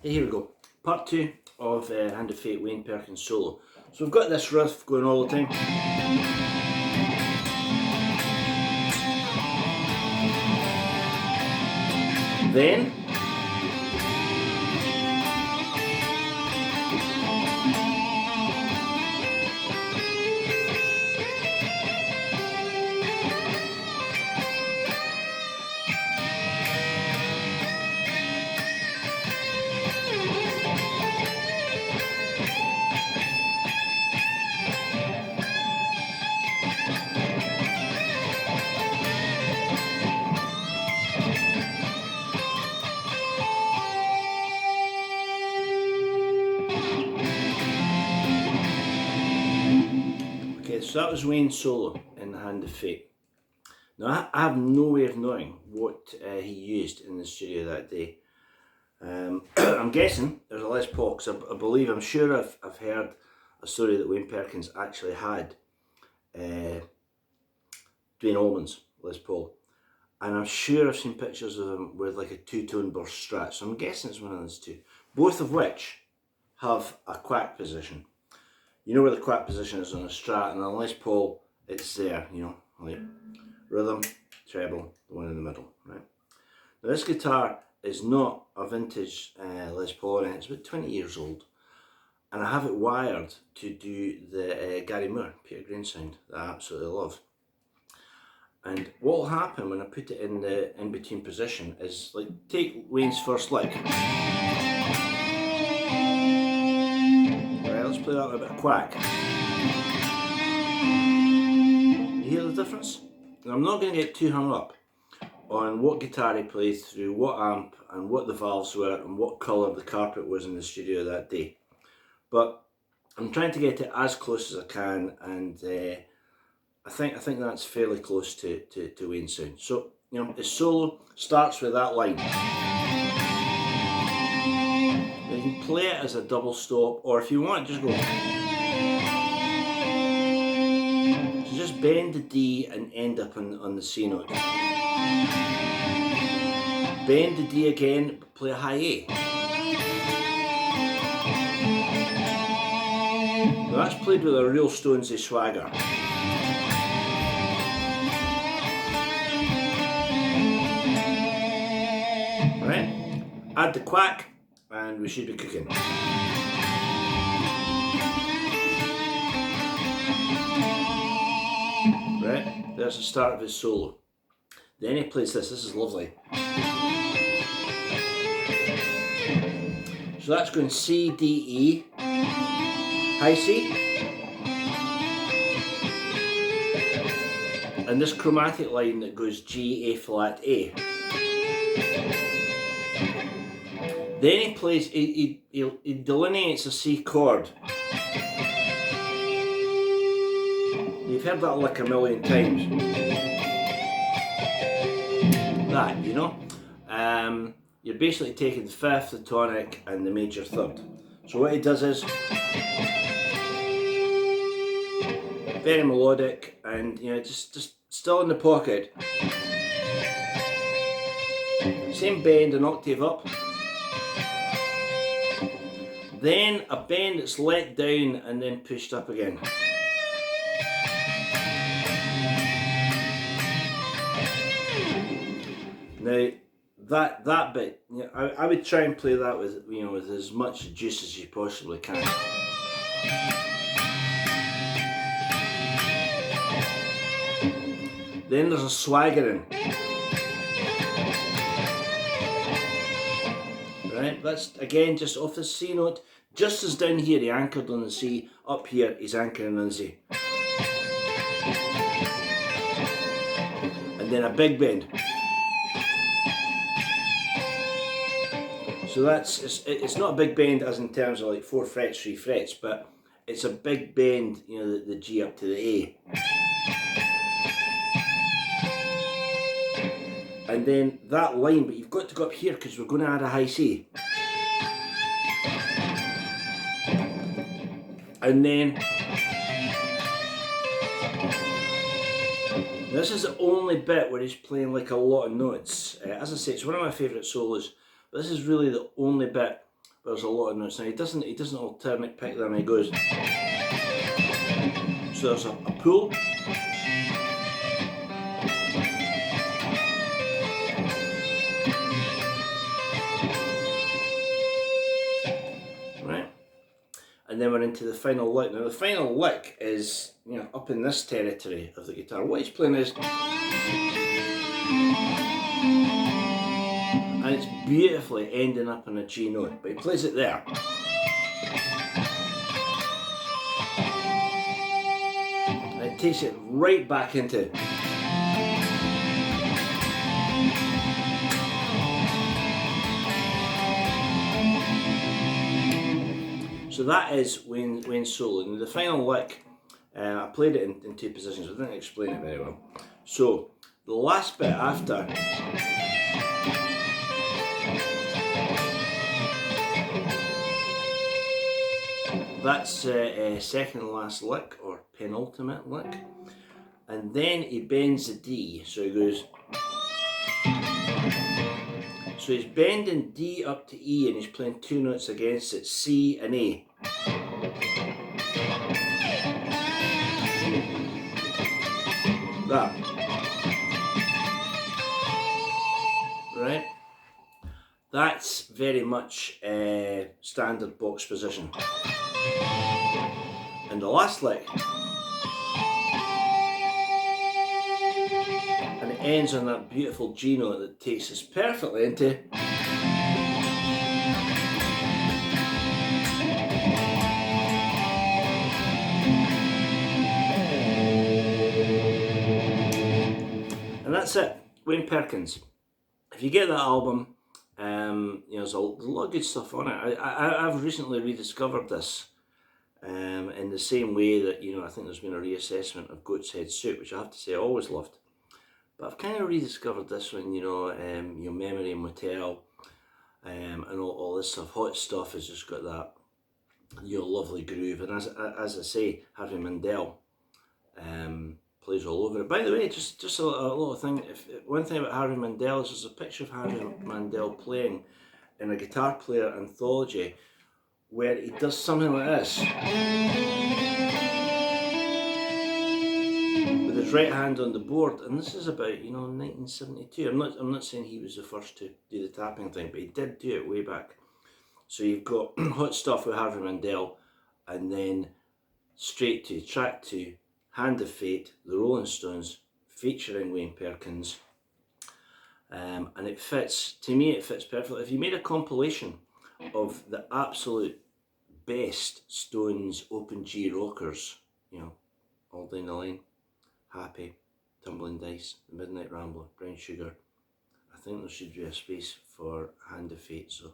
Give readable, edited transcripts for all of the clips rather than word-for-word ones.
Hey, here we go. Part 2 of Hand of Fate Wayne Perkins solo. So we've got this riff going all the time. Then so that was Wayne's solo in the Hand of Fate. Now I have no way of knowing what he used in the studio that day. I'm guessing there's a Les Paul, because I'm sure I've heard a story that Wayne Perkins actually had Dwayne Allman's Les Paul, and I'm sure I've seen pictures of him with like a two-tone burst Strat, so I'm guessing it's one of those two, both of which have a quack position. You know where the quack position is on a Strat, and on a Les Paul it's there, you know, like rhythm, treble, the one in the middle, right? Now this guitar is not a vintage Les Paul, and it's about 20 years old, and I have it wired to do the Gary Moore, Peter Green sound that I absolutely love. And what will happen when I put it in the in-between position is, like, take Wayne's first lick. Right, let's play that with a bit of quack. You hear the difference? Now, I'm not going to get too hung up on what guitar he plays through, what amp, and what the valves were, and what colour the carpet was in the studio that day. But I'm trying to get it as close as I can, and I think that's fairly close to Wayne's sound. So, you know, his solo starts with that line. Now you can play it as a double stop, or if you want, just go. So just bend the D and end up on the C note. Bend the D again, but play a high A. Now that's played with a real Stonesy swagger. Right, add the quack and we should be cooking. Right, there's the start of his solo. Then he plays this is lovely. So that's going C, D, E, high C, and this chromatic line that goes G, A flat, A. Then he plays, he delineates a C chord. You've heard that lick a million times. That, you know? You're basically taking the fifth, the tonic, and the major third. So what he does is very melodic, and you know, just still in the pocket. Same bend, an octave up. Then a bend that's let down and then pushed up again. Now that bit, you know, I would try and play that with, you know, with as much juice as you possibly can. Then there's a swaggering. Right, that's again just off the C note. Just as down here he anchored on the C, up here he's anchoring on the C. And then a big bend. So it's not a big bend as in terms of like 4 frets, 3 frets, but it's a big bend, you know, the G up to the A. And then that line, but you've got to go up here because we're going to add a high C. And then this is the only bit where he's playing like a lot of notes. As I say, it's one of my favourite solos, but this is really the only bit but there's a lot of notes. Now he doesn't alternate pick them, he goes. So there's a pull. Right? And then we're into the final lick. Now the final lick is, you know, up in this territory of the guitar. What he's playing is, and it's beautifully ending up on a G note, but he plays it there. And it takes it right back into. So that is Wayne's solo. And the final lick, I played it in two positions, I didn't explain it very well. So the last bit after, that's a second last lick, or penultimate lick. And then he bends the D, so he goes. So he's bending D up to E and he's playing two notes against it, C and A. That. Right? That's very much a standard box position. And the last lick. And it ends on that beautiful G note that takes us perfectly into. And that's it, Wayne Perkins. If you get that album, you know, there's a lot of good stuff on it. I've recently rediscovered this in the same way that, you know, I think there's been a reassessment of Goat's Head Suit, which I have to say I always loved. But I've kind of rediscovered this one, you know, your Memory Motel, and all this stuff. Hot Stuff has just got that, you know, lovely groove. And as I say, Harvey Mandel plays all over it. By the way, just a little thing. One thing about Harvey Mandel is there's a picture of Harvey Mandel playing in a guitar player anthology where he does something like this with his right hand on the board, and this is about, you know, 1972. I'm not saying he was the first to do the tapping thing, but he did do it way back. So you've got Hot Stuff with Harvey Mandel, and then straight to track 2, Hand of Fate, the Rolling Stones, featuring Wayne Perkins. And it fits, to me it fits perfectly. If you made a compilation of the absolute best Stones open G rockers, you know, All Down the Line, Happy, Tumbling Dice, The Midnight Rambler, Brown Sugar, I think there should be a space for Hand of Fate. So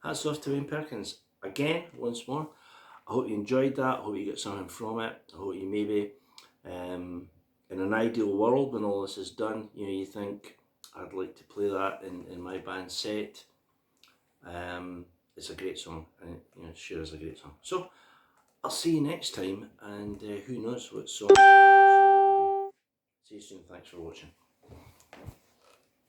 hats off to Wayne Perkins. Again, once more, I hope you enjoyed that. I hope you got something from it. I hope you maybe, in an ideal world when all this is done, you know, you think, I'd like to play that in my band set. It's a great song, and it, you know, it sure is a great song. So I'll see you next time, and who knows what song it will be. See you soon. Thanks for watching.